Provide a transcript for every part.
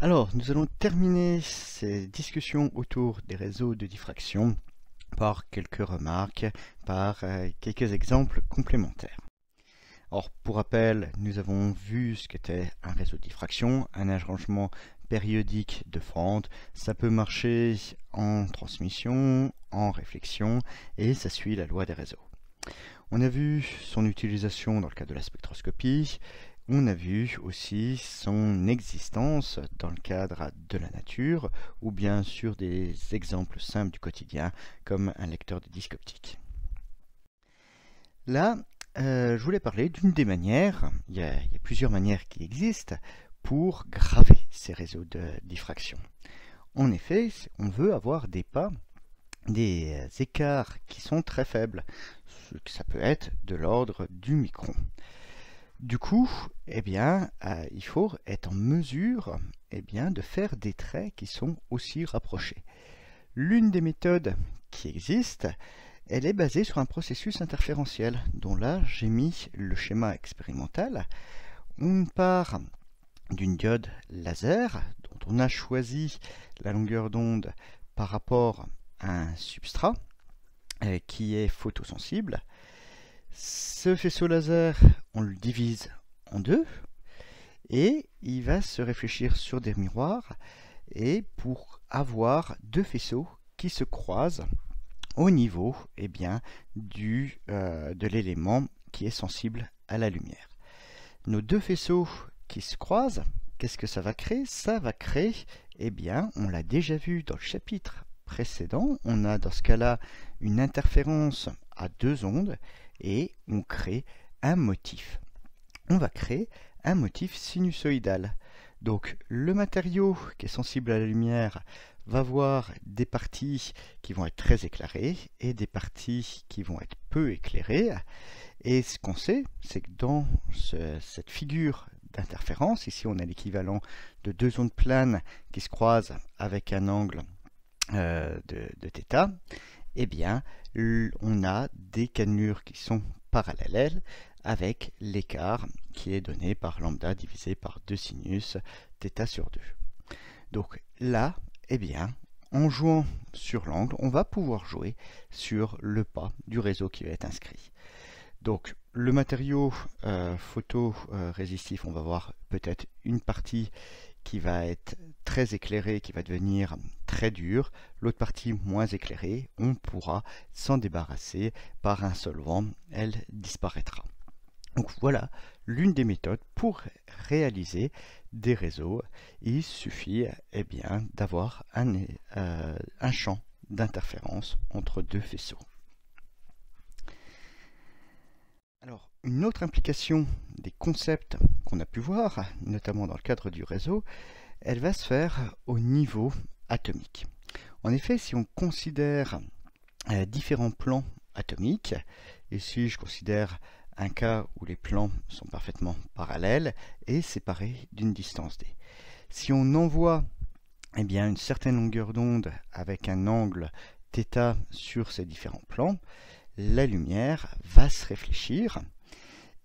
Alors, nous allons terminer ces discussions autour des réseaux de diffraction par quelques remarques, par quelques exemples complémentaires. Alors, pour rappel, nous avons vu ce qu'était un réseau de diffraction, un arrangement périodique de Fand. Ça peut marcher en transmission, en réflexion, et ça suit la loi des réseaux. On a vu son utilisation dans le cadre de la spectroscopie. On a vu aussi son existence dans le cadre de la nature, ou bien sur des exemples simples du quotidien, comme un lecteur de disque optique. Là, je voulais parler d'une des manières, il y a plusieurs manières qui existent, pour graver ces réseaux de diffraction. En effet, on veut avoir des écarts qui sont très faibles. Ça peut être de l'ordre du micron. Du coup, il faut être en mesure de faire des traits qui sont aussi rapprochés. L'une des méthodes qui existe, elle est basée sur un processus interférentiel, dont là j'ai mis le schéma expérimental. On part d'une diode laser, dont on a choisi la longueur d'onde par rapport à un substrat qui est photosensible. Ce faisceau laser, on le divise en deux et il va se réfléchir sur des miroirs et pour avoir deux faisceaux qui se croisent au niveau de l'élément qui est sensible à la lumière. Nos deux faisceaux qui se croisent, qu'est-ce que ça va créer? Ça va créer, on l'a déjà vu dans le chapitre précédent, on a dans ce cas-là une interférence à deux ondes et on crée un motif. On va créer un motif sinusoïdal. Donc le matériau qui est sensible à la lumière va avoir des parties qui vont être très éclairées et des parties qui vont être peu éclairées. Et ce qu'on sait, c'est que dans cette figure d'interférence, ici on a l'équivalent de deux ondes planes qui se croisent avec un angle de θ, on a des cannelures qui sont parallèles avec l'écart qui est donné par lambda divisé par 2 sinus θ sur 2. Donc là, en jouant sur l'angle, on va pouvoir jouer sur le pas du réseau qui va être inscrit. Donc le matériau photorésistif, on va voir peut-être une partie qui va être très éclairée, qui va devenir très dure, l'autre partie moins éclairée, on pourra s'en débarrasser par un solvant, elle disparaîtra. Donc voilà l'une des méthodes pour réaliser des réseaux. Il suffit d'avoir un champ d'interférence entre deux faisceaux. Alors, une autre implication des concepts qu'on a pu voir, notamment dans le cadre du réseau, elle va se faire au niveau atomique. En effet, si on considère différents plans atomiques, ici je considère un cas où les plans sont parfaitement parallèles et séparés d'une distance d. Si on envoie une certaine longueur d'onde avec un angle θ sur ces différents plans, la lumière va se réfléchir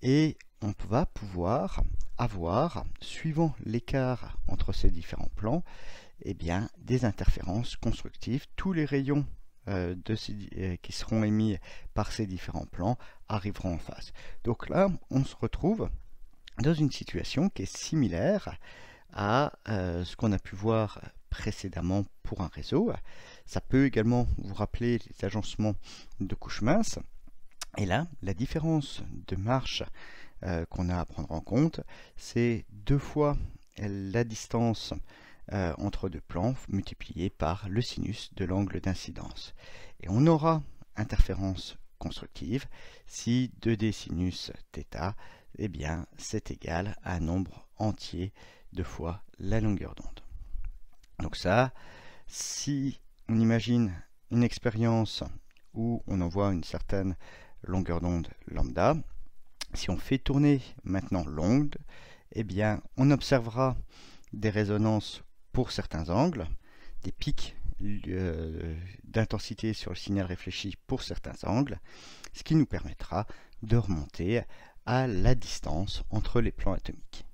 et on va pouvoir avoir, suivant l'écart entre ces différents plans, des interférences constructives. Tous les rayons qui seront émis par ces différents plans arriveront en face. Donc là, on se retrouve dans une situation qui est similaire à ce qu'on a pu voir précédemment pour un réseau. Ça peut également vous rappeler les agencements de couches minces. Et là, la différence de marche qu'on a à prendre en compte, c'est 2 fois la distance entre deux plans multipliée par le sinus de l'angle d'incidence. Et on aura interférence constructive si 2d sinus θ, c'est égal à un nombre entier de fois la longueur d'onde. Donc ça, si on imagine une expérience où on envoie une certaine longueur d'onde lambda, si on fait tourner maintenant l'onde, on observera des résonances pour certains angles, des pics d'intensité sur le signal réfléchi pour certains angles, ce qui nous permettra de remonter à la distance entre les plans atomiques.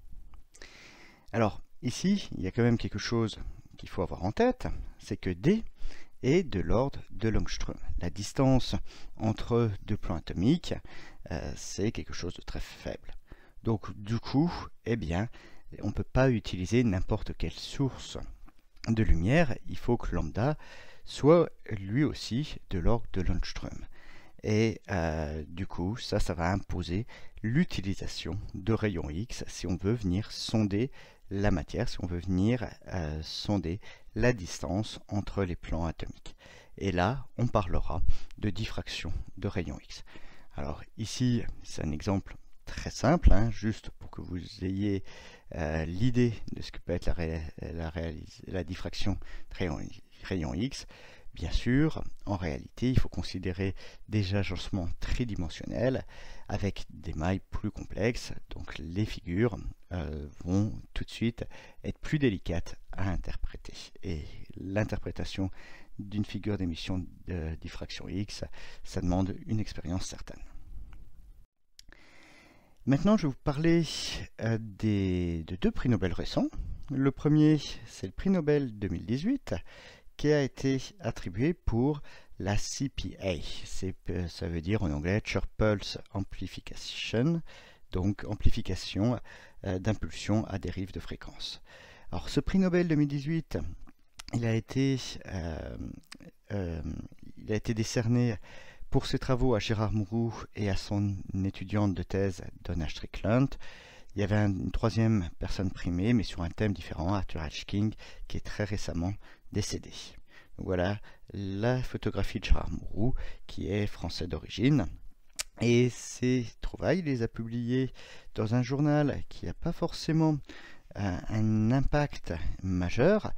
Alors, Ici, il y a quand même quelque chose qu'il faut avoir en tête, c'est que D est de l'ordre de l'angstrom. La distance entre deux plans atomiques, c'est quelque chose de très faible. Donc du coup, eh bien, on ne peut pas utiliser n'importe quelle source de lumière, il faut que lambda soit lui aussi de l'ordre de l'angstrom. Et du coup, ça va imposer l'utilisation de rayons X si on veut venir sonder la matière, si on veut venir sonder la distance entre les plans atomiques. Et là, on parlera de diffraction de rayons X. Alors ici, c'est un exemple très simple, hein, juste pour que vous ayez l'idée de ce que peut être la diffraction de rayons X. Bien sûr, en réalité, il faut considérer des agencements tridimensionnels avec des mailles plus complexes, donc les figures vont tout de suite être plus délicates à interpréter. Et l'interprétation d'une figure d'émission de diffraction X, ça demande une expérience certaine. Maintenant, je vais vous parler de deux prix Nobel récents. Le premier, c'est le prix Nobel 2018, qui a été attribué pour la CPA. Ça veut dire en anglais Chirp-Pulse Amplification, donc amplification d'impulsion à dérive de fréquence. Alors ce prix Nobel 2018, il a été décerné pour ses travaux à Gérard Mourou et à son étudiante de thèse Donna Strickland. Il y avait une troisième personne primée, mais sur un thème différent, Arthur Hatchking, qui est très récemment décédé. Donc voilà la photographie de Gérard Mourou, qui est français d'origine. Et ces trouvailles, il les a publiées dans un journal qui n'a pas forcément un impact majeur,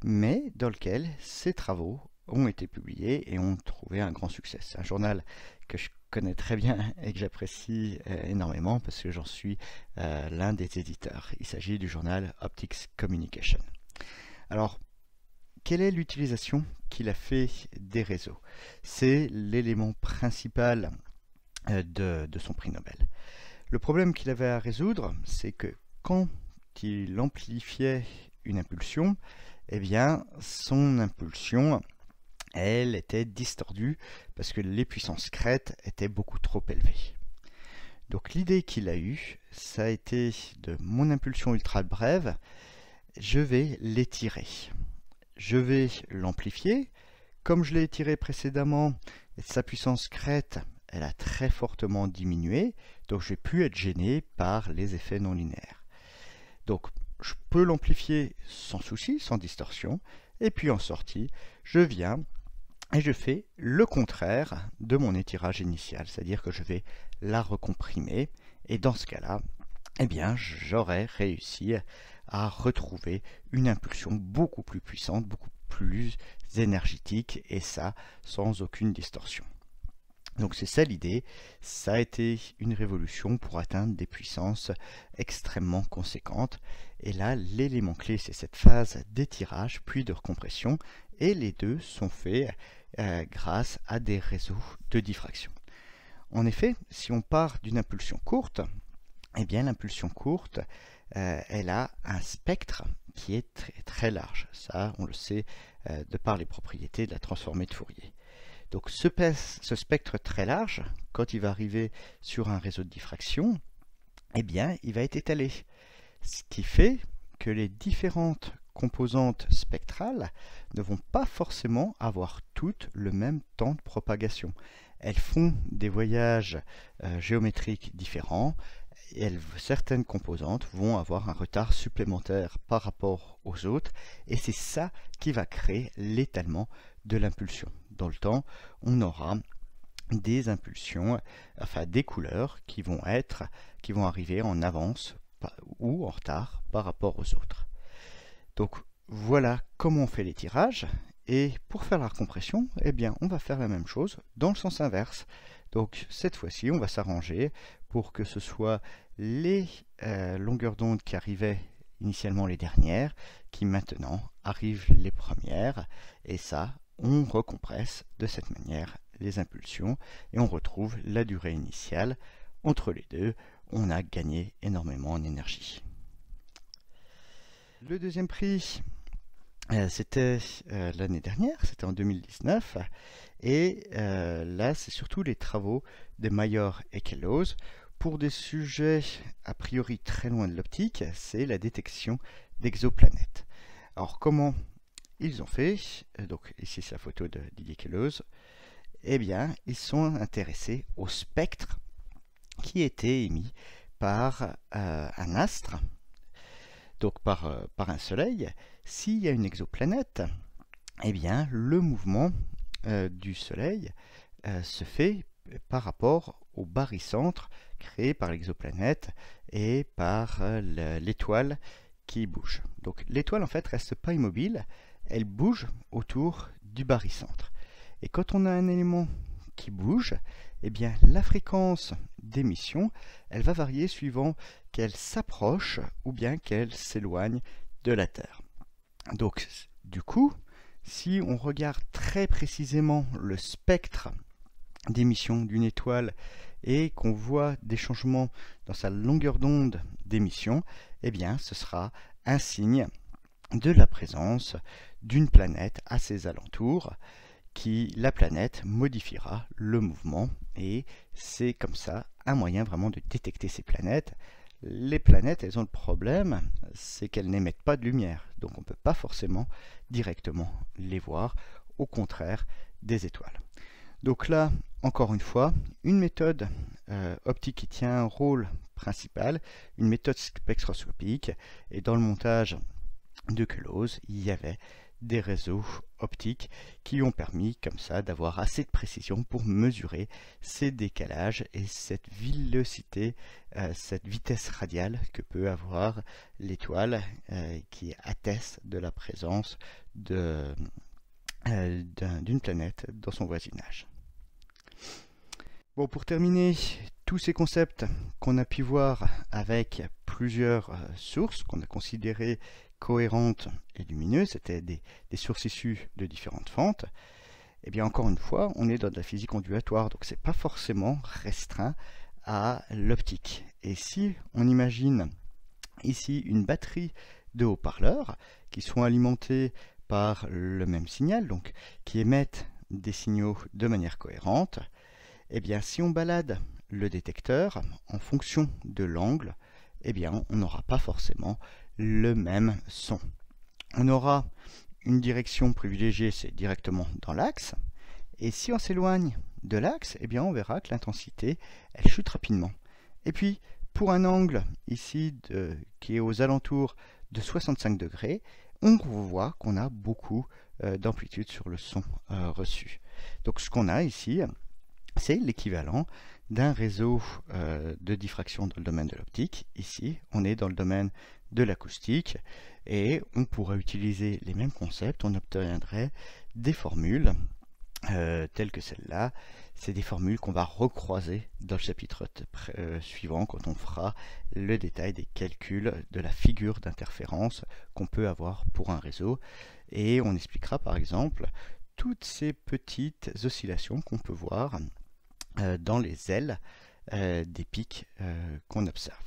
mais dans lequel ces travaux ont été publiés et ont trouvé un grand succès. C'est un journal que je connais très bien et que j'apprécie énormément parce que j'en suis l'un des éditeurs. Il s'agit du journal Optics Communication. Alors, quelle est l'utilisation qu'il a fait des réseaux? C'est l'élément principal de son prix Nobel. Le problème qu'il avait à résoudre, c'est que quand il amplifiait une impulsion, eh bien, son impulsion, elle était distordue parce que les puissances crêtes étaient beaucoup trop élevées. Donc l'idée qu'il a eue, ça a été de mon impulsion ultra brève, je vais l'étirer. Je vais l'amplifier. Comme je l'ai étiré précédemment, sa puissance crête, elle a très fortement diminué, donc je vais plus être gêné par les effets non linéaires. Donc je peux l'amplifier sans souci, sans distorsion, et puis en sortie, je viens et je fais le contraire de mon étirage initial, c'est-à-dire que je vais la recomprimer, et dans ce cas-là, eh bien, j'aurais réussi à retrouver une impulsion beaucoup plus puissante, beaucoup plus énergétique, et ça sans aucune distorsion. Donc c'est ça l'idée, ça a été une révolution pour atteindre des puissances extrêmement conséquentes. Et là, l'élément clé, c'est cette phase d'étirage puis de recompression, et les deux sont faits grâce à des réseaux de diffraction. En effet, si on part d'une impulsion courte, eh bien l'impulsion courte, elle a un spectre qui est très, très large. Ça, on le sait de par les propriétés de la transformée de Fourier. Donc ce spectre très large, quand il va arriver sur un réseau de diffraction, eh bien, il va être étalé. Ce qui fait que les différentes composantes spectrales ne vont pas forcément avoir toutes le même temps de propagation. Elles font des voyages géométriques différents, et certaines composantes vont avoir un retard supplémentaire par rapport aux autres, et c'est ça qui va créer l'étalement de l'impulsion. Dans le temps, on aura des impulsions, enfin des couleurs qui vont arriver en avance ou en retard par rapport aux autres. Donc voilà comment on fait les tirages, et pour faire la recompression, eh bien on va faire la même chose dans le sens inverse. Donc cette fois-ci, on va s'arranger pour que ce soit les longueurs d'onde qui arrivaient initialement les dernières, qui maintenant arrivent les premières, et ça, on recompresse de cette manière les impulsions, et on retrouve la durée initiale. Entre les deux, on a gagné énormément en énergie. Le deuxième prix, c'était l'année dernière, c'était en 2019, et là c'est surtout les travaux de Mayor et Kellows pour des sujets a priori très loin de l'optique, c'est la détection d'exoplanètes. Alors comment ils ont fait? Donc ici c'est la photo de Didier Queloz. Eh bien, ils sont intéressés au spectre qui était émis par un astre, donc par un soleil. S'il y a une exoplanète, eh bien, le mouvement du soleil se fait par rapport au barycentre créé par l'exoplanète et par l'étoile qui bouge. Donc l'étoile en fait reste pas immobile, elle bouge autour du barycentre. Et quand on a un élément qui bouge, eh bien la fréquence d'émission, elle va varier suivant qu'elle s'approche ou bien qu'elle s'éloigne de la Terre. Donc du coup, si on regarde très précisément le spectre d'émission d'une étoile et qu'on voit des changements dans sa longueur d'onde d'émission, eh bien ce sera un signe de la présence d'une planète à ses alentours, la planète modifiera le mouvement, et c'est comme ça un moyen vraiment de détecter ces planètes. Les planètes, elles ont le problème, c'est qu'elles n'émettent pas de lumière, donc on ne peut pas forcément directement les voir, au contraire des étoiles. Donc là, encore une fois, une méthode optique qui tient un rôle principal, une méthode spectroscopique, et dans le montage de Queloz, il y avait des réseaux optiques qui ont permis comme ça d'avoir assez de précision pour mesurer ces décalages et cette vélocité, cette vitesse radiale que peut avoir l'étoile qui atteste de la présence d'une planète dans son voisinage. Bon, pour terminer, tous ces concepts qu'on a pu voir avec plusieurs sources qu'on a considérées cohérentes et lumineuses, c'était des sources issues de différentes fentes, et bien encore une fois, on est dans de la physique ondulatoire, donc c'est pas forcément restreint à l'optique. Et si on imagine ici une batterie de haut-parleurs qui sont alimentés par le même signal, donc qui émettent des signaux de manière cohérente, eh bien si on balade le détecteur en fonction de l'angle, eh bien on n'aura pas forcément le même son. On aura une direction privilégiée, c'est directement dans l'axe, et si on s'éloigne de l'axe, eh bien on verra que l'intensité elle chute rapidement. Et puis pour un angle ici qui est aux alentours de 65 degrés, on voit qu'on a beaucoup d'amplitude sur le son reçu. Donc ce qu'on a ici, c'est l'équivalent d'un réseau de diffraction dans le domaine de l'optique. Ici, on est dans le domaine de l'acoustique et on pourrait utiliser les mêmes concepts. On obtiendrait des formules telles que celle-là. C'est des formules qu'on va recroiser dans le chapitre suivant quand on fera le détail des calculs de la figure d'interférence qu'on peut avoir pour un réseau. Et on expliquera par exemple toutes ces petites oscillations qu'on peut voir dans les ailes des pics qu'on observe.